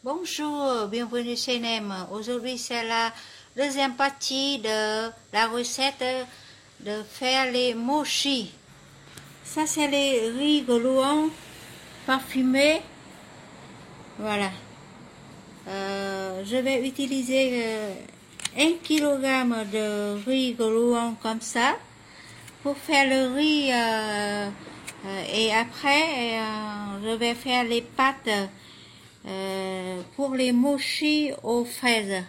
Bonjour, bienvenue chez Nem. Aujourd'hui, c'est la deuxième partie de la recette de faire les mochis. Ça, c'est les riz glouan parfumés. Voilà. Je vais utiliser 1 kg de riz glouan comme ça pour faire le riz. Et après, je vais faire les pâtes. Pour les mochis aux fraises.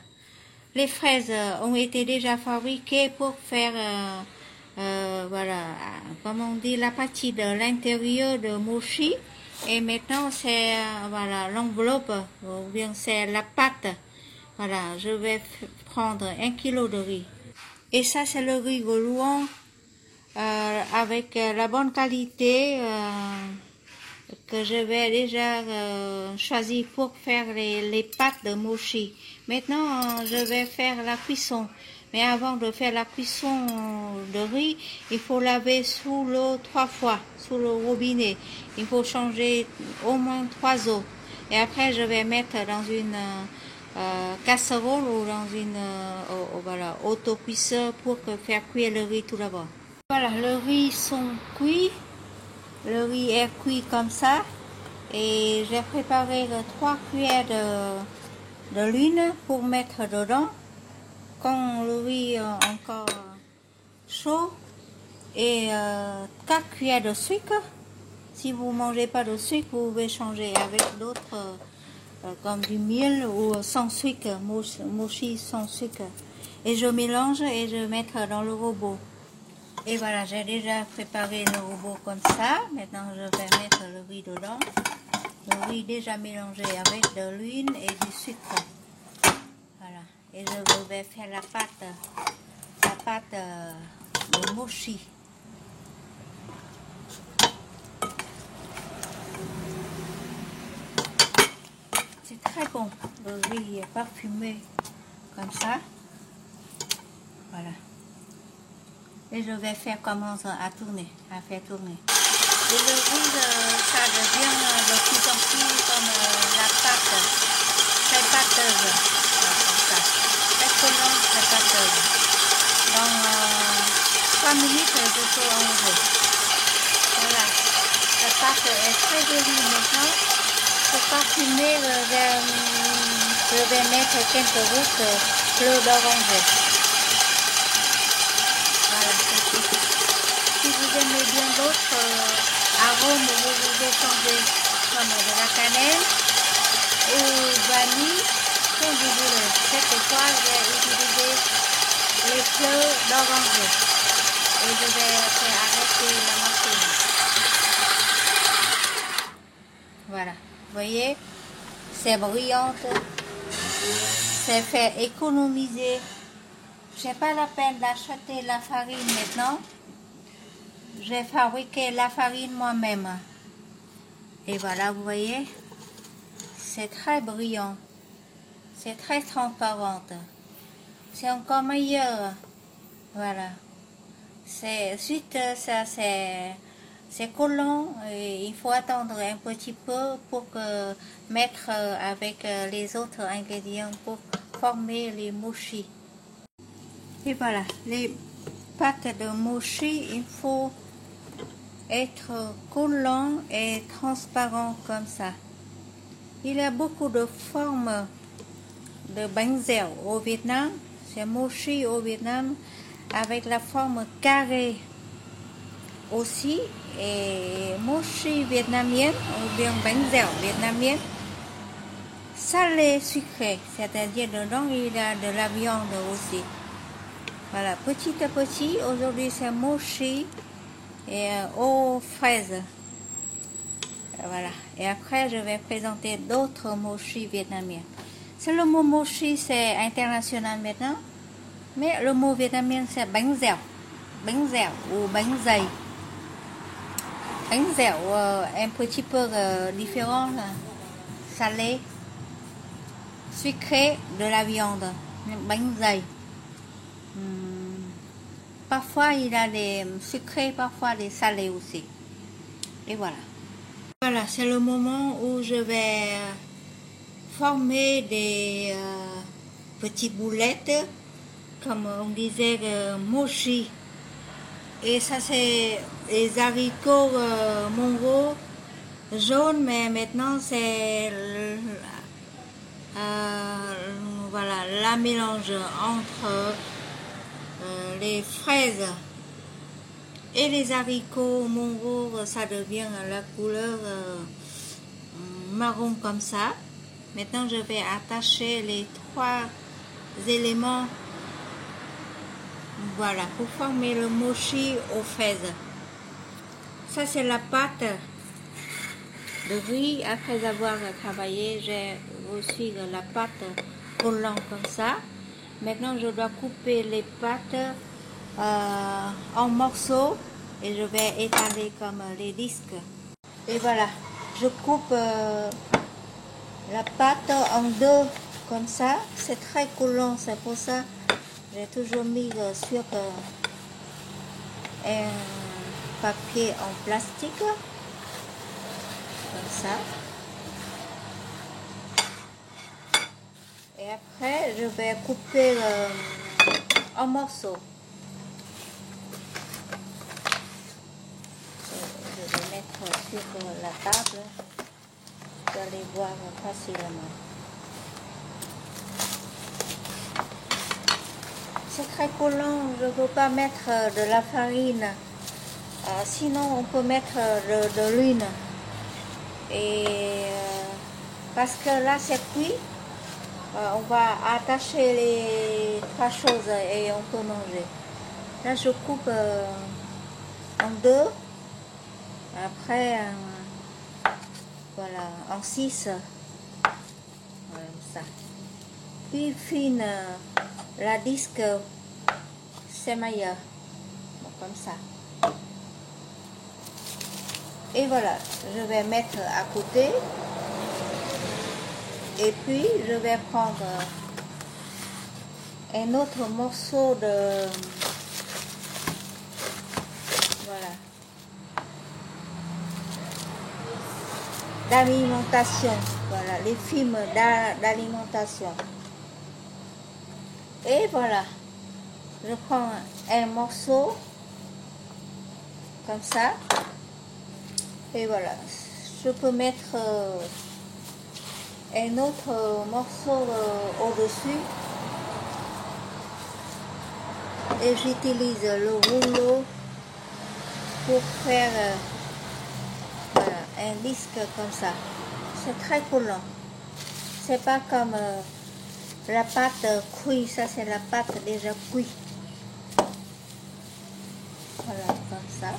Les fraises ont été déjà fabriquées pour faire, voilà, comme on dit, la partie de l'intérieur de mochi. Et maintenant, c'est voilà l'enveloppe, ou bien c'est la pâte. Voilà, je vais prendre 1 kg de riz. Et ça, c'est le riz glouan avec la bonne qualité. Que je vais déjà choisir pour faire les pâtes de mochi. Maintenant, je vais faire la cuisson. Mais avant de faire la cuisson de riz, il faut laver sous l'eau 3 fois, sous le robinet. Il faut changer au moins 3 eaux. Et après, je vais mettre dans une casserole ou dans une voilà, autocuisseur pour faire cuire le riz tout d'abord. Voilà, le riz sont cuits. Le riz est cuit comme ça et j'ai préparé 3 cuillères de l'huile pour mettre dedans quand le riz est encore chaud et 4 cuillères de sucre. Si vous ne mangez pas de sucre, vous pouvez changer avec d'autres comme du miel ou sans sucre, mochi sans sucre. Et je mélange et je vais mettre dans le robot. Et voilà, j'ai déjà préparé le robot comme ça. Maintenant, je vais mettre le riz dedans. Le riz déjà mélangé avec de l'huile et du sucre. Voilà. Et je vais faire la pâte de mochi. C'est très bon. Le riz est parfumé comme ça. Voilà. Et je vais faire commencer à tourner, à faire tourner. Et le riz, ça devient de plus en plus comme la pâte, très pâteuse, comme ça, très collante, très pâteuse. Dans 3 minutes, je peux enlever. Voilà, la pâte est très jolie maintenant. Pour parfumer, je vais mettre quelques gouttes bleu d'oranger. Voilà, c'est tout. Si vous aimez bien d'autres arômes, vous pouvez changer comme de la cannelle ou vanille, comme vous voulez. Cette fois, j'ai utilisé les fleurs d'oranger et je vais faire arrêter la machine. Voilà, vous voyez, c'est brillante, c'est fait économiser. J'ai pas la peine d'acheter la farine maintenant. J'ai fabriqué la farine moi-même. Et voilà, vous voyez, c'est très brillant. C'est très transparente. C'est encore meilleur. Voilà. Suite ça, c'est collant. Et il faut attendre un petit peu pour mettre avec les autres ingrédients pour former les mochis. Et voilà, les pâtes de mochi, il faut être collant et transparent comme ça. Il y a beaucoup de formes de bánh dẻo au Vietnam. C'est mochi au Vietnam avec la forme carrée aussi. Et mochi vietnamienne ou bien bánh dẻo vietnamienne. Salé sucré, c'est-à-dire dedans il y a de la viande aussi. Voilà, petit à petit, aujourd'hui c'est mochi et aux fraises. Voilà, et après je vais présenter d'autres mochis vietnamiens. C'est le mot mochi, c'est international maintenant, mais le mot vietnamien c'est bánh dẻo ou bánh dày. Bánh dẻo un petit peu différent, salé, sucré, de la viande, bánh dày. Parfois il y a des sucrés, parfois des salés aussi. Et voilà. Voilà, c'est le moment où je vais former des petites boulettes, comme on disait mochi. Et ça c'est les haricots mongols jaunes, mais maintenant c'est voilà, la mélange entre les fraises et les haricots mongols, ça devient la couleur marron comme ça. Maintenant je vais attacher les trois éléments, voilà, pour former le mochi aux fraises. Ça c'est la pâte de riz. Après avoir travaillé, j'ai reçu la pâte collante comme ça. Maintenant je dois couper les pâtes en morceaux et je vais étaler comme les disques. Et voilà, je coupe la pâte en deux comme ça. C'est très collant, c'est pour ça j'ai toujours mis sur un papier en plastique comme ça. Et après je vais couper en morceaux. Je vais mettre sur la table, vous allez voir facilement. C'est très collant, je ne veux pas mettre de la farine, sinon on peut mettre de l'huile. Et parce que là c'est cuit, on va attacher les trois choses et on peut manger. Là je coupe en deux, après voilà, en six, comme ça. Puis fine, la disque c'est meilleur, bon, comme ça. Et voilà, je vais mettre à côté. Et puis je vais prendre un autre morceau de, voilà, d'alimentation, voilà, les films d'alimentation. Et voilà, je prends un morceau comme ça. Et voilà, je peux mettre un autre morceau au-dessus. Et j'utilise le rouleau pour faire voilà, un disque comme ça. C'est très collant. C'est pas comme la pâte cuite, ça c'est la pâte déjà cuite. Voilà, comme ça.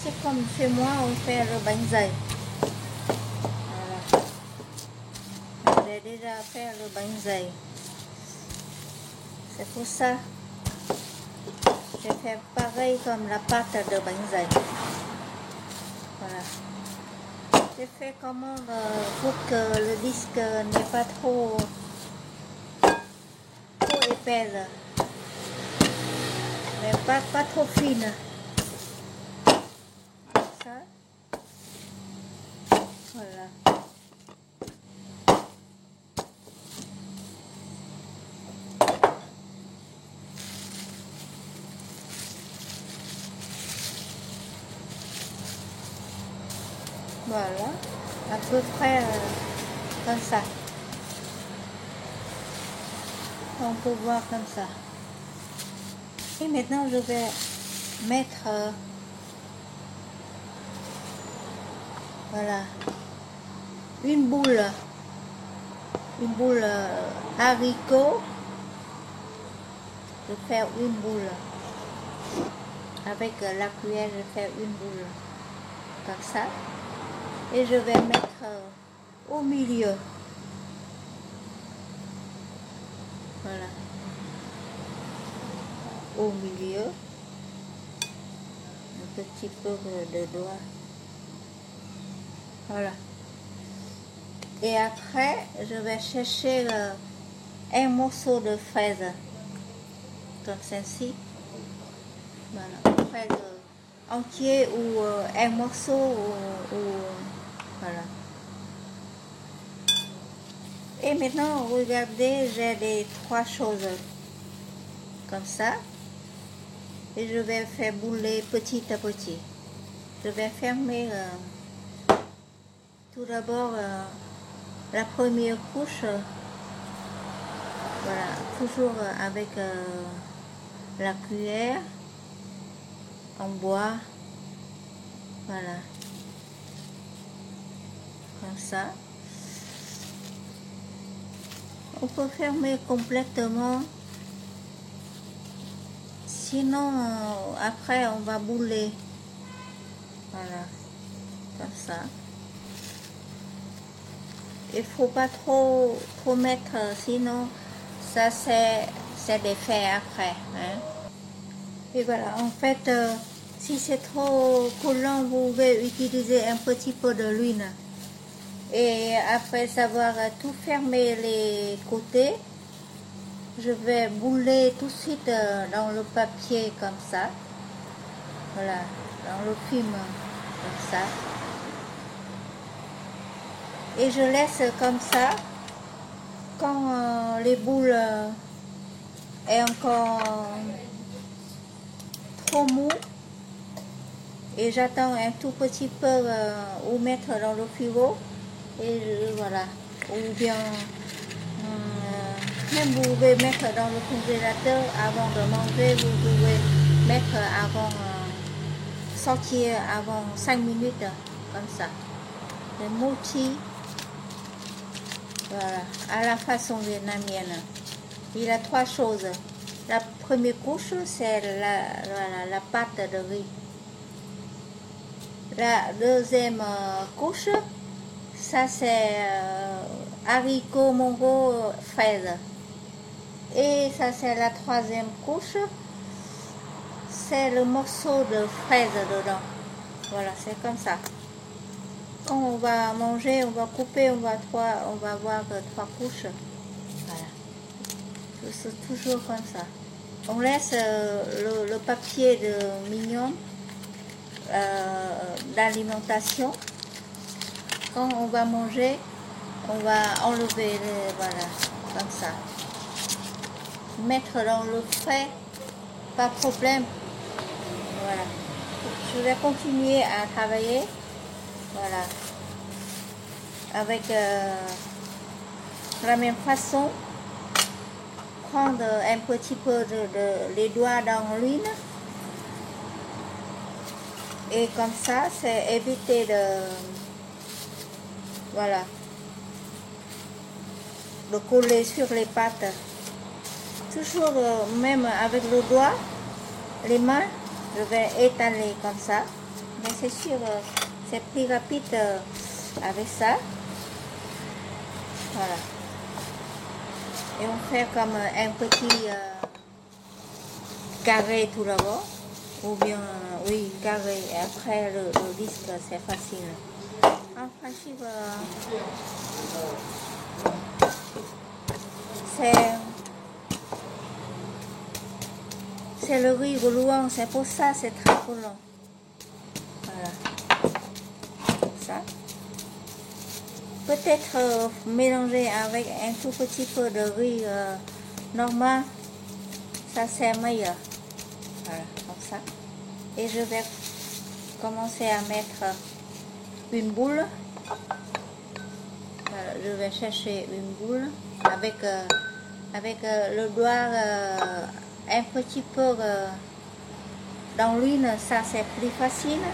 C'est comme chez moi on fait le banzai. Voilà. J'ai déjà fait le banzai. C'est pour ça je fais pareil comme la pâte de banzai. Voilà. J'ai fait comment pour que le disque n'est pas trop épais, mais pas trop fine. Ça. Voilà. Voilà, à peu près comme ça. On peut voir comme ça. Et maintenant je vais mettre voilà, une boule haricot. Je vais faire une boule avec la cuillère. Je vais faire une boule comme ça. Et je vais mettre au milieu. Voilà. Au milieu. Un petit peu de doigt. Voilà. Et après, je vais chercher un morceau de fraise. Comme ceci. Voilà. Fraise entier ou un morceau ou voilà. Et maintenant, regardez, j'ai les trois choses comme ça. Et je vais faire bouler petit à petit. Je vais fermer tout d'abord la première couche. Voilà, toujours avec la cuillère en bois. Voilà. Comme ça. On peut fermer complètement. Sinon, après, on va bouler. Voilà. Comme ça. Il ne faut pas trop mettre, sinon, ça c'est des faits après. Hein. Et voilà, en fait, si c'est trop collant, vous pouvez utiliser un petit peu de l'huile. Et après avoir tout fermé les côtés, je vais bouler tout de suite dans le papier comme ça. Voilà, dans le film comme ça. Et je laisse comme ça. Quand les boules est encore trop mou, et j'attends un tout petit peu ou mettre dans le frigo. Et voilà, ou bien même vous pouvez mettre dans le congélateur avant de manger, vous pouvez mettre avant, sortir avant 5 minutes, comme ça. Le mochi, voilà, à la façon vietnamienne. Il y a trois choses. La première couche, c'est la pâte de riz. La deuxième couche, ça c'est haricots, mango, fraises. Et ça c'est la troisième couche, c'est le morceau de fraise dedans. Voilà, c'est comme ça. Quand on va manger, on va couper, on va avoir trois couches. Voilà. C'est toujours comme ça. On laisse le papier de mignon d'alimentation. Quand on va manger, on va enlever, voilà, comme ça. Mettre dans le frais, pas de problème. Voilà. Je vais continuer à travailler. Voilà. Avec la même façon. Prendre un petit peu les doigts dans l'huile. Et comme ça, c'est éviter de coller sur les pâtes. Toujours même avec le doigt, les mains, je vais étaler comme ça. Mais c'est sûr, c'est plus rapide avec ça. Voilà. Et on fait comme un petit carré tout d'abord. Ou bien, oui, carré. Et après, le disque, c'est facile. En principe, c'est le riz goulouang, c'est pour ça c'est très collant. Voilà. Comme ça. Peut-être mélanger avec un tout petit peu de riz normal, ça c'est meilleur. Voilà, comme ça. Et je vais commencer à mettre une boule. Voilà, je vais chercher une boule avec le doigt un petit peu dans l'huile, ça c'est plus facile.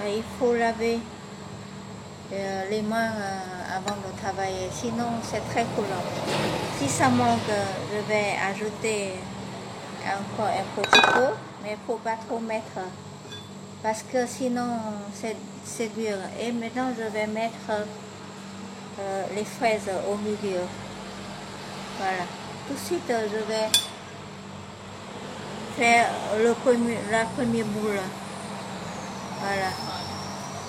Il faut laver les mains avant de travailler, sinon c'est très collant. Si ça manque, je vais ajouter encore un petit peu, mais il ne faut pas trop mettre parce que sinon c'est dur. Et maintenant je vais mettre les fraises au milieu. Voilà. Tout de suite je vais faire la première boule. Voilà.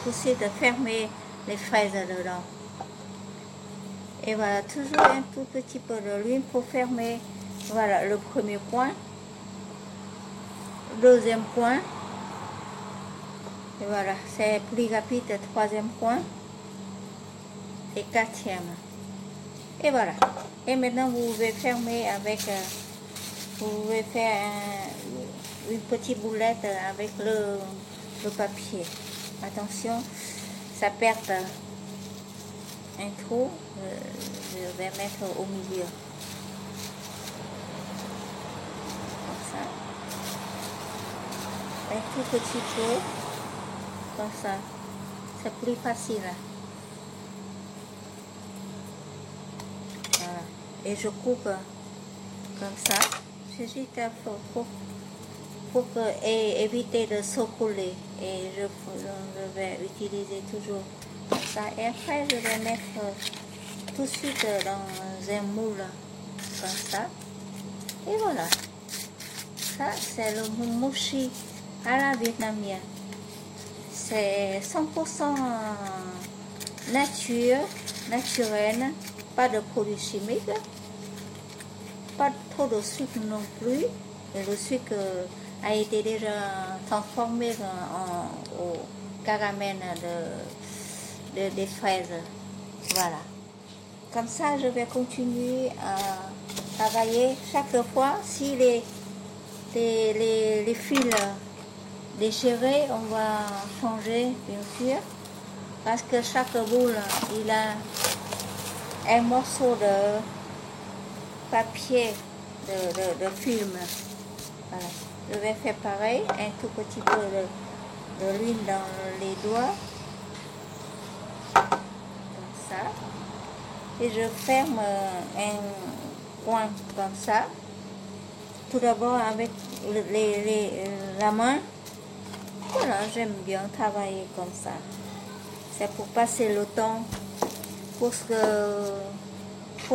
Tout de suite fermer les fraises dedans. Et voilà, toujours un tout petit peu de l'huile pour fermer. Voilà, le premier coin. Deuxième coin. Et voilà, c'est plus rapide, le troisième coin. Et quatrième. Et voilà. Et maintenant, vous pouvez fermer avec... vous pouvez faire une petite boulette avec le papier. Attention, ça perd un trou. Je vais mettre au milieu. Comme ça. Un tout petit peu. Comme ça. C'est plus facile. Voilà. Et je coupe comme ça. C'est juste pour éviter de se coller. Et je vais utiliser toujours ça. Et après, je vais mettre tout de suite dans un moule. Comme ça. Et voilà. Ça, c'est le mochi à la vietnamienne. C'est 100% naturel, pas de produits chimiques, pas trop de sucre non plus. Et le sucre a été déjà transformé au caramel des fraises. Voilà. Comme ça, je vais continuer à travailler chaque fois. Si les fils déchirés, on va changer, bien sûr. Parce que chaque boule, il a un morceau de papier, de film. Voilà. Je vais faire pareil, un tout petit peu de l'huile dans les doigts. Comme ça. Et je ferme un coin comme ça. Tout d'abord avec la main. Voilà, j'aime bien travailler comme ça. C'est pour passer le temps, pour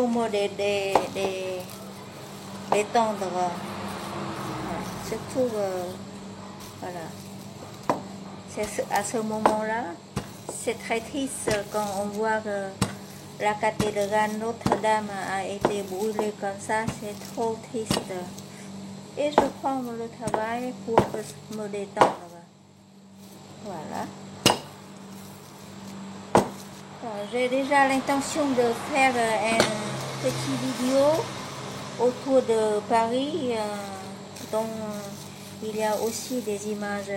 me détendre. Voilà. Surtout, voilà. À ce moment-là, c'est très triste quand on voit que la cathédrale Notre-Dame a été brûlée comme ça. C'est trop triste. Et je prends le travail pour me détendre. Voilà. J'ai déjà l'intention de faire un petit vidéo autour de Paris, dont il y a aussi des images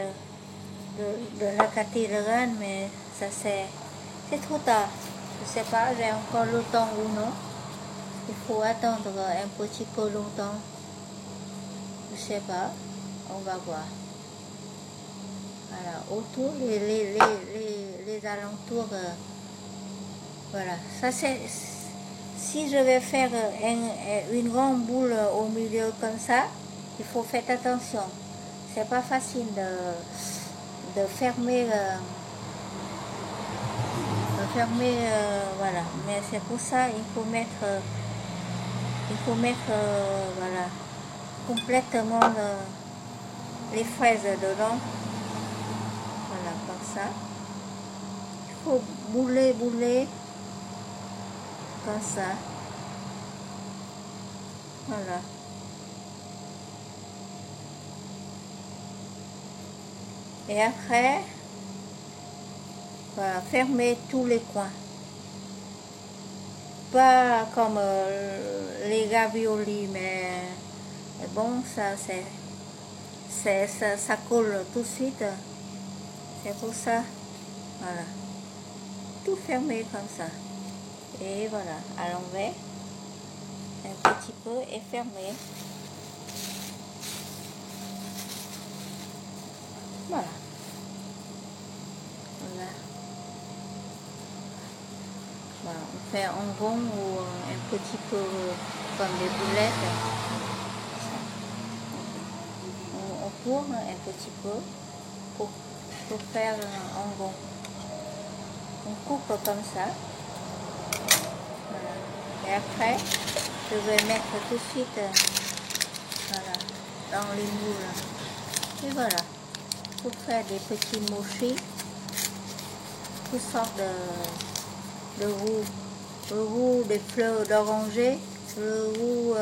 de la cathédrale, mais ça c'est trop tard. Je ne sais pas, j'ai encore le temps ou non. Il faut attendre un petit peu longtemps. Je ne sais pas, on va voir. Voilà, autour, les alentours, voilà. Ça c'est, si je vais faire une grande boule au milieu comme ça, il faut faire attention. C'est pas facile de fermer, voilà. Mais c'est pour ça il faut mettre, voilà, complètement les fraises dedans. Voilà, comme ça. Il faut bouler, comme ça. Voilà. Et après, voilà, fermer tous les coins. Pas comme les raviolis, mais bon, ça colle tout de suite. C'est pour ça, voilà, tout fermé comme ça. Et voilà, à l'envers, un petit peu et fermé. Voilà. Voilà. Voilà. On fait en rond ou un petit peu comme des boulettes. On tourne un petit peu pour faire en rond. On coupe comme ça. Voilà. Et après, je vais mettre tout de suite, voilà, dans les moules. Et voilà, pour faire des petits mochis, toutes sortes de roux. Le roux des fleurs d'oranger, le roux,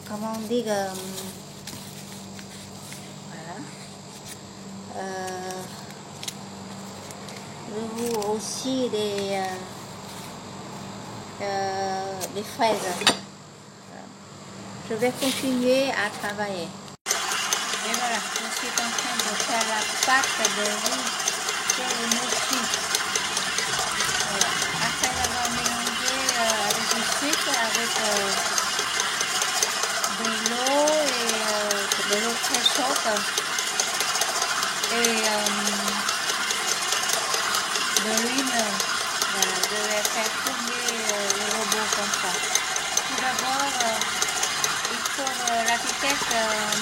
comment on dit, voilà. Le roux aussi les fraises. Je vais continuer à travailler. Et voilà, je suis en train de faire la pâte de riz pour le mochi. Voilà. Après l'avoir mélangé avec du sucre, avec de l'eau et de l'eau très chaude et de l'huile. Voilà, je vais faire tourner le robot comme ça. Tout d'abord, il faut la vitesse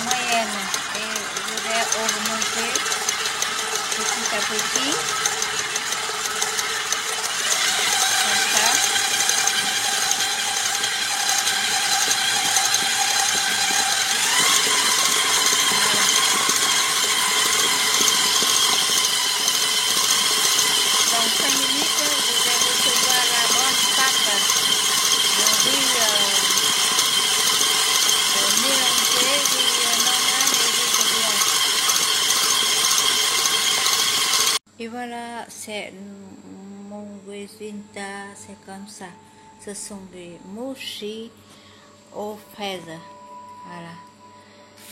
moyenne et je vais augmenter petit à petit, comme ça. Dans 5 minutes, je vais recevoir la bonne pâte de riz mélangé, riz normal et riz blanc. Et voilà, c'est mon résultat, c'est comme ça. Ce sont des mochis aux fraises. Voilà.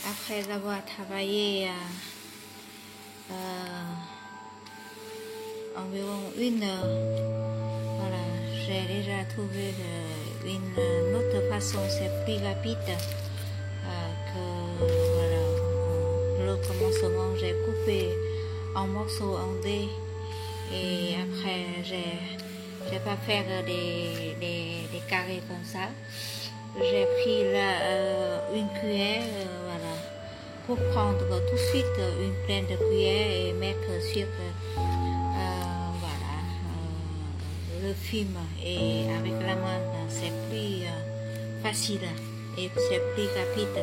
Après avoir travaillé environ 1 heure, voilà, j'ai déjà trouvé une autre façon, c'est plus rapide que voilà. Le commencement, j'ai coupé en morceaux en dés et après j'ai pas fait des carrés comme ça. J'ai pris une cuillère, voilà, pour prendre tout de suite une pleine de cuillère et mettre sur voilà, le film. Et avec la main, c'est plus facile et c'est plus rapide.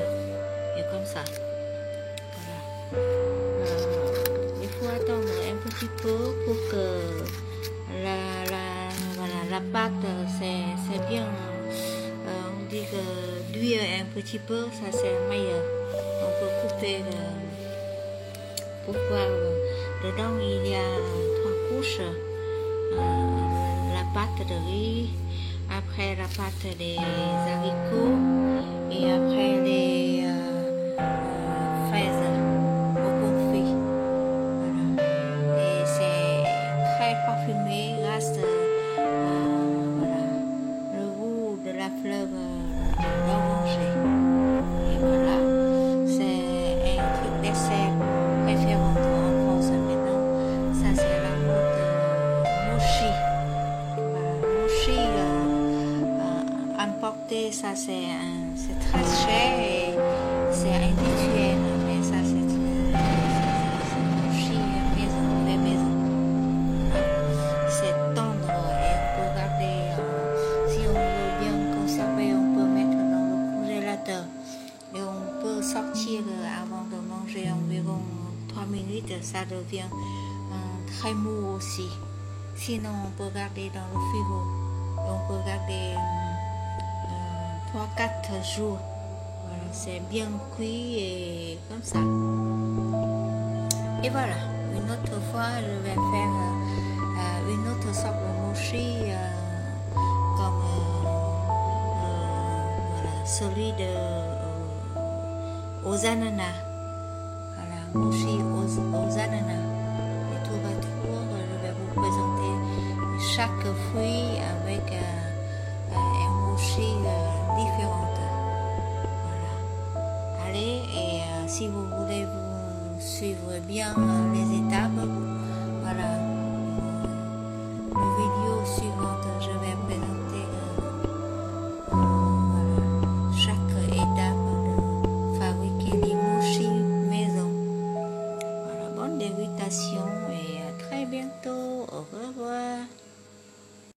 Et comme ça. Voilà. Il faut attendre un petit peu pour que voilà, la pâte c'est bien. On dit que d'huile un petit peu, ça c'est meilleur. On peut couper pour voir. Dedans il y a 3 couches. La pâte de riz, après la pâte des haricots et après les fraises au confit. Voilà. Et c'est très parfumé grâce voilà, le goût de la fleur d'oranger. Et voilà, c'est un truc dessert préférant en France maintenant. Ça c'est la mode mochi. Voilà, mochi importé, ça c'est très cher et c'est inhabituel, mais ça c'est mochi maison, fait maison. C'est tendre et on peut garder, si on veut bien conserver, on peut mettre dans le congélateur et on peut sortir avant de manger environ 3 minutes, ça devient très mou aussi. Sinon on peut garder dans le frigo, on peut garder 3-4 jours. Voilà, c'est bien cuit et comme ça. Et voilà, une autre fois je vais faire une autre sorte de mochi comme voilà, celui aux ananas. Voilà, mochi aux ananas. Et tour à tour, je vais vous présenter chaque fruit avec un mochi différent. Voilà. Allez, et si vous voulez vous suivre bien les étapes,